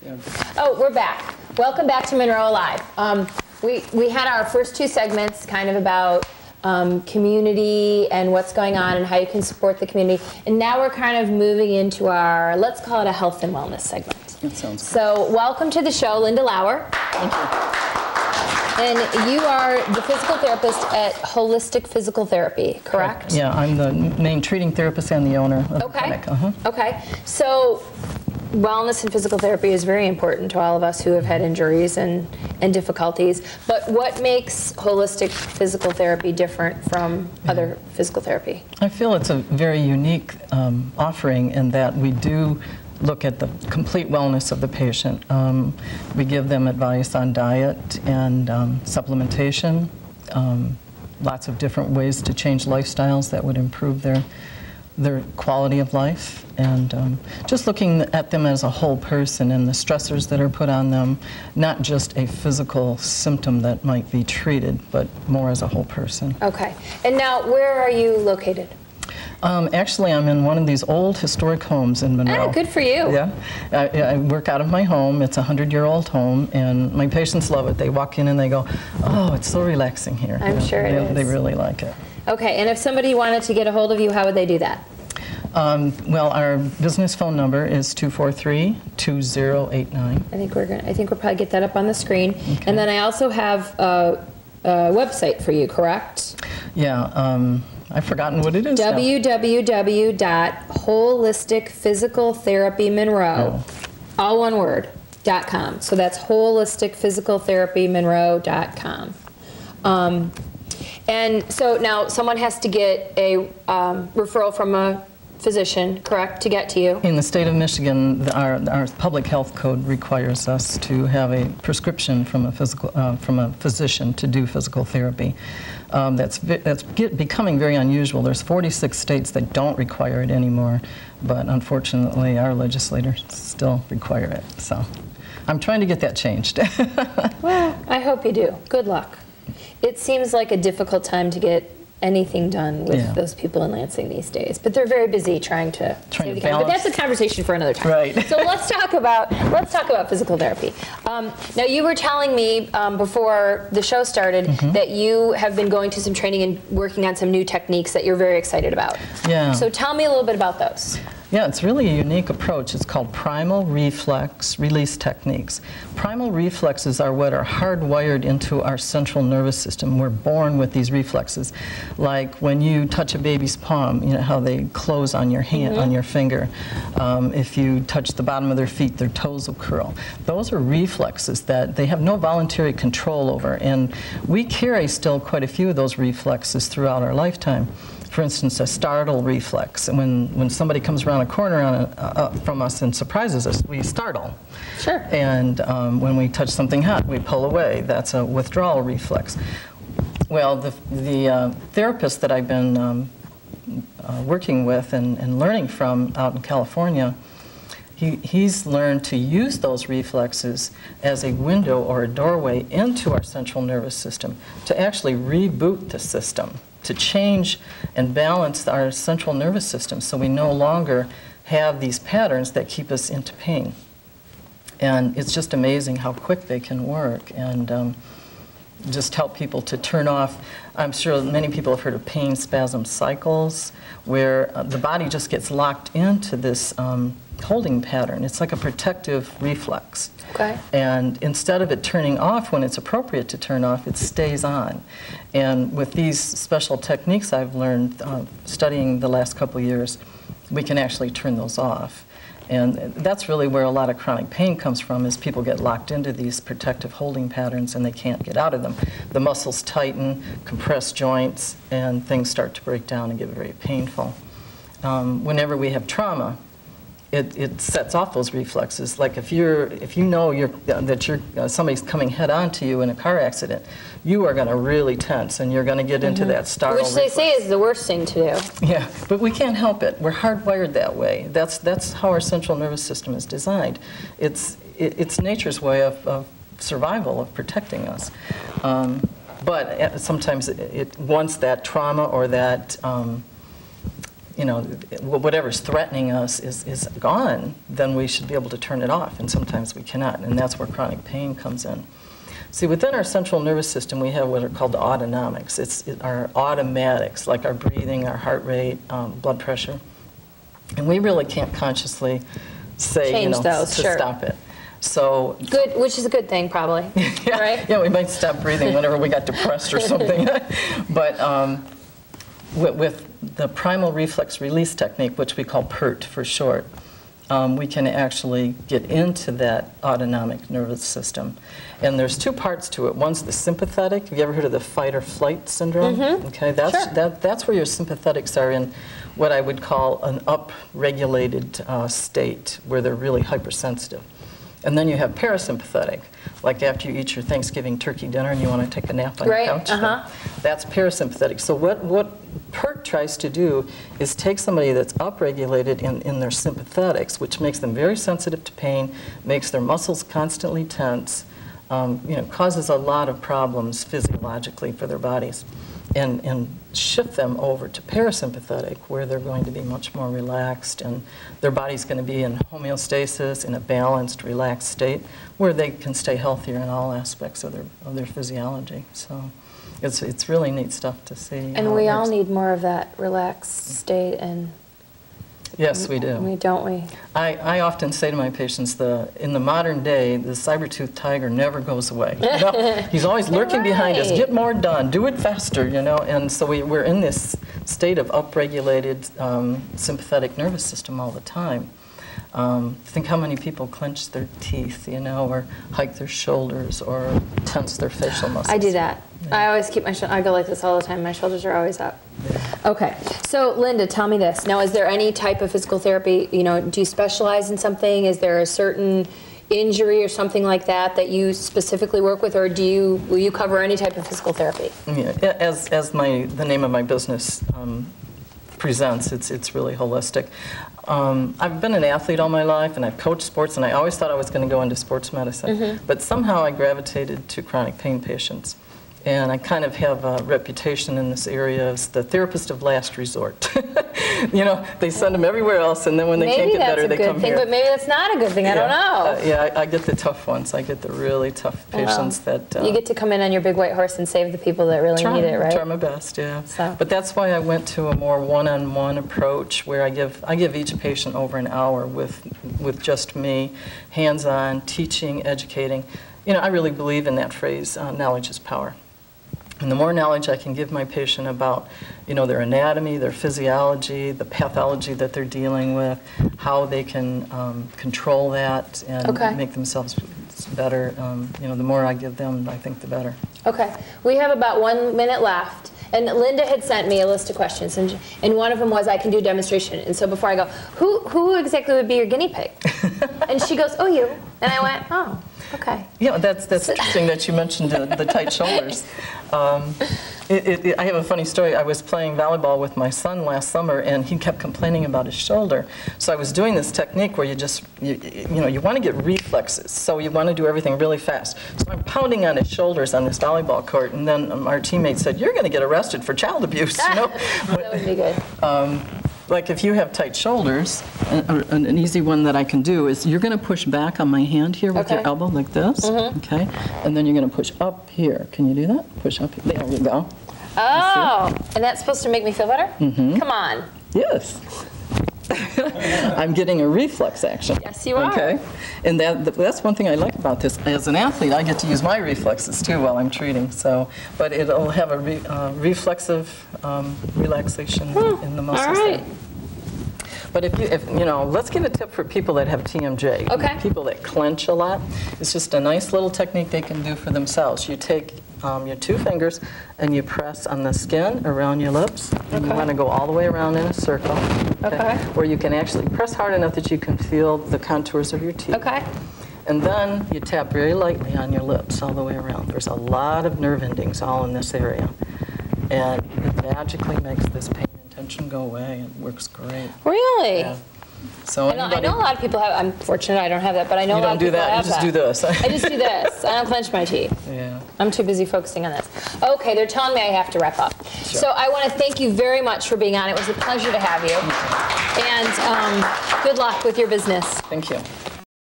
Yeah. Oh, we're back. Welcome back to Monroe Alive. We had our first two segments kind of about community and what's going on and how you can support the community. And now we're kind of moving into our, let's call it a health and wellness segment. That sounds good. So welcome to the show, Linda Lauer. Thank you. And you are the physical therapist at Holistic Physical Therapy, correct? Yeah, I'm the main treating therapist and the owner of the clinic. Okay. So wellness and physical therapy is very important to all of us who have had injuries and difficulties. But what makes holistic physical therapy different from other physical therapy? I feel it's a very unique offering in that we do look at the complete wellness of the patient. We give them advice on diet and supplementation, lots of different ways to change lifestyles that would improve their quality of life, and just looking at them as a whole person and the stressors that are put on them, not just a physical symptom that might be treated, but more as a whole person. Okay. And now, where are you located? Actually, I'm in one of these old historic homes in Monroe. Oh, good for you. Yeah. I work out of my home. It's a 100-year-old home, and my patients love it. They walk in and they go, oh, it's so relaxing here. I'm sure it is. They really like it. Okay, and if somebody wanted to get a hold of you, how would they do that? Well, our business phone number is 243-2089. I think we'll probably get that up on the screen. Okay. And then I also have a website for you, correct? Yeah. I've forgotten what it is. www.holisticphysicaltherapymonroe, all one word, .com. So that's holisticphysicaltherapymonroe.com. And so now someone has to get a referral from a physician, correct, to get to you? In the state of Michigan, our public health code requires us to have a prescription from a physician to do physical therapy. That's becoming very unusual. There's 46 states that don't require it anymore, but unfortunately our legislators still require it. So I'm trying to get that changed. Well, I hope you do. Good luck. It seems like a difficult time to get anything done with those people in Lansing these days, but they're very busy trying to save the county. But that's a conversation for another time. Right. So let's talk about physical therapy. Now, you were telling me before the show started that you have been going to some training and working on some new techniques that you're very excited about. Yeah. So tell me a little bit about those. Yeah, it's really a unique approach. It's called primal reflex release techniques. Primal reflexes are what are hardwired into our central nervous system. We're born with these reflexes. Like when you touch a baby's palm, you know how they close on your hand, on your finger. If you touch the bottom of their feet, their toes will curl. Those are reflexes that they have no voluntary control over, and we carry still quite a few of those reflexes throughout our lifetime. For instance, a startle reflex. When somebody comes around a corner from us and surprises us, we startle. Sure. And when we touch something hot, we pull away. That's a withdrawal reflex. Well, the therapist that I've been working with and learning from out in California, he's learned to use those reflexes as a window or a doorway into our central nervous system to actually reboot the system, to change and balance our central nervous system so we no longer have these patterns that keep us into pain. And it's just amazing how quick they can work and just help people to turn off. I'm sure many people have heard of pain spasm cycles, where the body just gets locked into this holding pattern. It's like a protective reflex. Okay. And instead of it turning off when it's appropriate to turn off, it stays on. And with these special techniques I've learned studying the last couple years, we can actually turn those off. And that's really where a lot of chronic pain comes from, is people get locked into these protective holding patterns and they can't get out of them. The muscles tighten, compress joints, and things start to break down and get very painful. Whenever we have trauma, it sets off those reflexes. Like if you know that somebody's coming head on to you in a car accident, you are going to really tense and you're going to get into that startle Which they reflex. say is the worst thing to do. Yeah, but we can't help it. We're hardwired that way. That's how our central nervous system is designed. It's nature's way of survival, of protecting us. But sometimes once that trauma or that you know, whatever's threatening us is gone, then we should be able to turn it off, and sometimes we cannot, and that's where chronic pain comes in. See, within our central nervous system, we have what are called the autonomics. It's our automatics, like our breathing, our heart rate, blood pressure, and we really can't consciously say, change those, to sure. stop it. So good, which is a good thing, probably. yeah, right? Yeah, we might stop breathing whenever we got depressed or something. But with the primal reflex release technique, which we call PRRT for short, we can actually get into that autonomic nervous system. And there's two parts to it. One's the sympathetic. Have you ever heard of the fight or flight syndrome? Mm-hmm. Okay, that's where your sympathetics are in what I would call an up-regulated state, where they're really hypersensitive. And then you have parasympathetic, like after you eat your Thanksgiving turkey dinner and you want to take a nap on the couch. That's parasympathetic. So what PRRT tries to do is take somebody that's upregulated in their sympathetics, which makes them very sensitive to pain, makes their muscles constantly tense, causes a lot of problems physiologically for their bodies, and shift them over to parasympathetic, where they're going to be much more relaxed, and their body's going to be in homeostasis, in a balanced, relaxed state, where they can stay healthier in all aspects of their physiology. So it's really neat stuff to see. And we all need more of that relaxed state, and yes, we do. Don't we? I often say to my patients, in the modern day, the saber-toothed tiger never goes away. He's always lurking behind us. Get more done. Do it faster, And so we're in this state of upregulated sympathetic nervous system all the time. Think how many people clench their teeth, or hike their shoulders, or tense their facial muscles. I do that. Yeah. I always keep I go like this all the time. My shoulders are always up. Yeah. Okay. So, Linda, tell me this. Now, is there any type of physical therapy, do you specialize in something? Is there a certain injury or something like that you specifically work with, or will you cover any type of physical therapy? Yeah. As the name of my business presents, it's really holistic. I've been an athlete all my life, and I've coached sports, and I always thought I was going to go into sports medicine. Mm-hmm. But somehow I gravitated to chronic pain patients. And I kind of have a reputation in this area as the therapist of last resort. They send them everywhere else, and then when they can't get better, they come here. Maybe that's a good thing, but maybe that's not a good thing. I don't know. I get the tough ones. I get the really tough patients that... you get to come in on your big white horse and save the people that really need it, right? Try my best, yeah. So. But that's why I went to a more one-on-one approach, where I give each patient over an hour with just me, hands-on, teaching, educating. I really believe in that phrase, knowledge is power. And the more knowledge I can give my patient about, their anatomy, their physiology, the pathology that they're dealing with, how they can control that and make themselves better, the more I give them, I think the better. Okay. We have about 1 minute left. And Linda had sent me a list of questions, and one of them was, I can do a demonstration. And so before I go, who exactly would be your guinea pig? And she goes, oh, you. And I went, oh, okay. Yeah, that's interesting that you mentioned the tight shoulders. I have a funny story. I was playing volleyball with my son last summer, and he kept complaining about his shoulder. So I was doing this technique where you want to get reflexes, so you want to do everything really fast. So I'm pounding on his shoulders on this volleyball court, and then our teammate said, "You're going to get arrested for child abuse." That would be good. Like if you have tight shoulders, an easy one that I can do is you're going to push back on my hand here with your elbow like this, okay? And then you're going to push up here. Can you do that? Push up here. There you go. Oh, and that's supposed to make me feel better? Mm-hmm. Come on. Yes. I'm getting a reflex action. Yes, you are. Okay, and that's one thing I like about this. As an athlete, I get to use my reflexes too while I'm treating. So, but it'll have a reflexive relaxation in the muscles. All right. There. But if let's give a tip for people that have TMJ. Okay. People that clench a lot. It's just a nice little technique they can do for themselves. You take your 2 fingers and you press on the skin around your lips. And you want to go all the way around in a circle. Okay. Where you can actually press hard enough that you can feel the contours of your teeth. Okay. And then you tap very lightly on your lips all the way around. There's a lot of nerve endings all in this area. And it magically makes this pain and tension go away. It works great. Really? Yeah. So I know a lot of people have. I'm fortunate I don't have that, but I know a lot of people have that. You don't do that. You just do this. I just do this. I don't clench my teeth. Yeah. I'm too busy focusing on this. Okay, they're telling me I have to wrap up. Sure. So I want to thank you very much for being on. It was a pleasure to have you. And good luck with your business. Thank you.